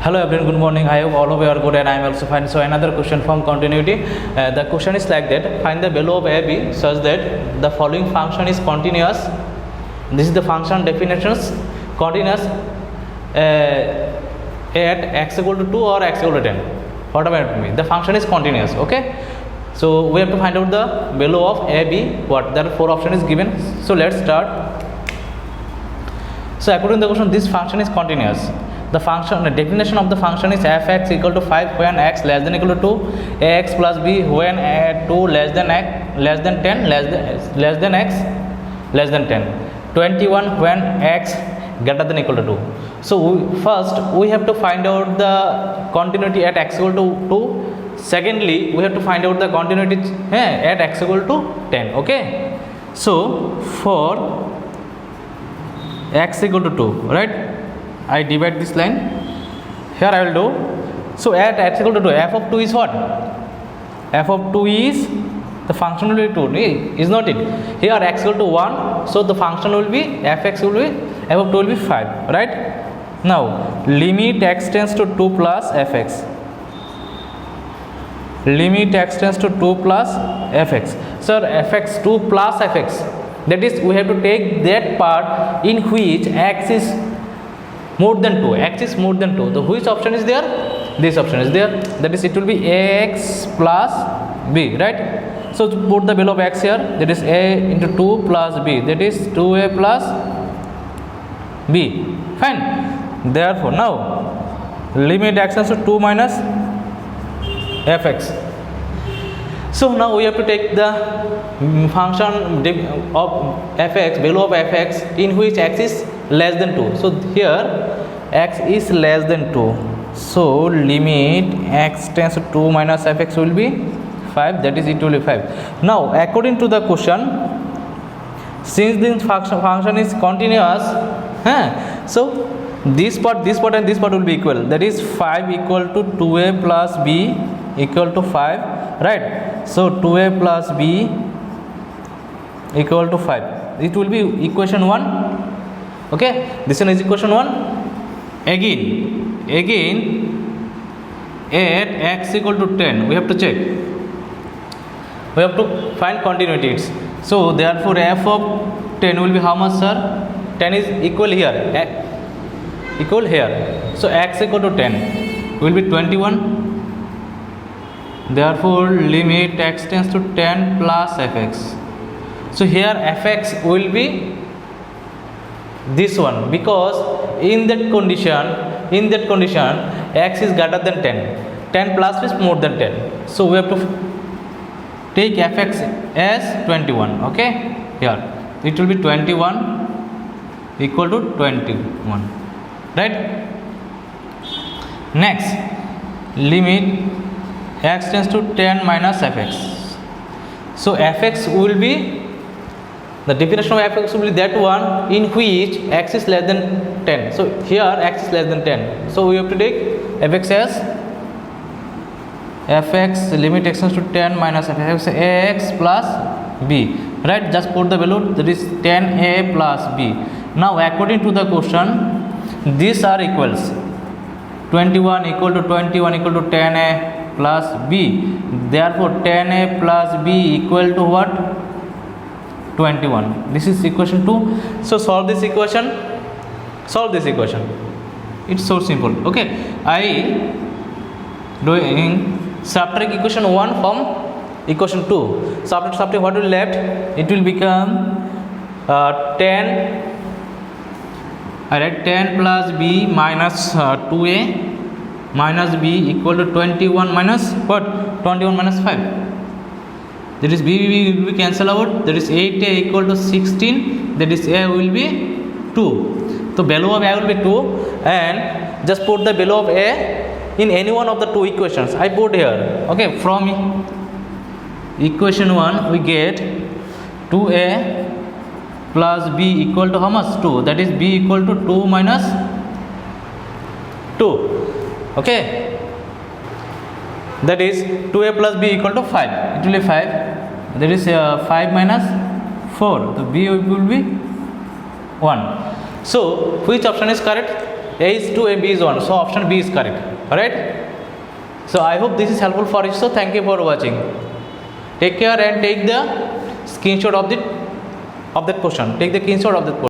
Hello everyone, good morning. I hope all of you are good and I am also fine. So another question from continuity. The question is like that: find the value of AB such that the following function is continuous. This is the function definitions. Continuous at x equal to 2 or x equal to 10. Whatever it may be, the function is continuous. Okay. So we have to find out the value of AB. What? There are 4 options is given. So let's start. So according to the question, this function is continuous. The function, the definition of the function is fx equal to 5 when x less than equal to 2, ax plus b when 2 less than x less than 10 less than x less than 10, 21 when x greater than equal to 2. So first we have to find out the continuity at x equal to 2. Secondly, we have to find out the continuity at x equal to 10. Okay. So for x equal to 2, right? I divide this line. Here I will do. So at x equal to 2, f of 2 is what? F of 2 is the function will be 2. Is not it? Here x equal to 1. So the function will be fx will be f of 2 will be 5. Right? Now limit x tends to 2 plus fx. Limit x tends to 2 plus fx. Sir, fx 2 plus fx. That is, we have to take that part in which x is more than 2. X is more than 2. So which option is there? This option is there. That is, it will be ax plus b, right? So put the value of x here. That is a into 2 plus b. That is 2a plus b. Fine. Therefore, now limit x tends to 2 minus fx. So now we have to take the function of fx, value of fx in which x is less than 2. So here x is less than 2. So limit x tends to 2 minus fx will be 5. That is, it will be 5. Now according to the question, since this function is continuous, so this part and this part will be equal. That is 5 equal to 2a plus b equal to 5, right? So 2a plus b equal to 5. It will be equation 1. Okay, this one is equation 1. Again at x equal to 10, we have to check. We have to find continuities. So therefore f of 10 will be how much, sir? 10 is equal here. Equal here. So x equal to 10 will be 21. Therefore limit x tends to 10 plus fx. So here fx will be this one, because in that condition x is greater than 10 plus is more than 10. So we have to take fx as 21. Okay, here it will be 21 equal to 21, right? Next, limit x tends to 10 minus fx. So fx will be, the definition of fx will be that one in which x is less than 10. So here x is less than 10. So we have to take fx as fx limit x tends to 10 minus fx ax plus b, right? Just put the value, that is 10a plus b. Now according to the question, these are equals. 21 equal to 21 equal to 10a plus b. Therefore 10a plus b equal to what? 21. This is equation 2. So solve this equation. It's so simple. Okay, I doing subtract equation 1 from equation 2. Subtract what will left? It will become 10. I write 10 plus b minus 2a minus b equal to 21 minus what? 21 minus 5. That is b will be cancel out. That is 8a equal to 16. That is a will be 2. So value of a will be 2, and just put the value of a in any one of the 2 equations. I put here. Okay, from equation 1 we get 2a plus b equal to how much? 2. That is b equal to 2 minus 2. Okay. That is 2a plus b equal to 5. It will be 5. That is 5 minus 4. The b will be 1. So which option is correct? A is 2 and B is 1. So option B is correct. Alright. So I hope this is helpful for you. So thank you for watching. Take care and take the screenshot of that question. Take the screenshot of that question.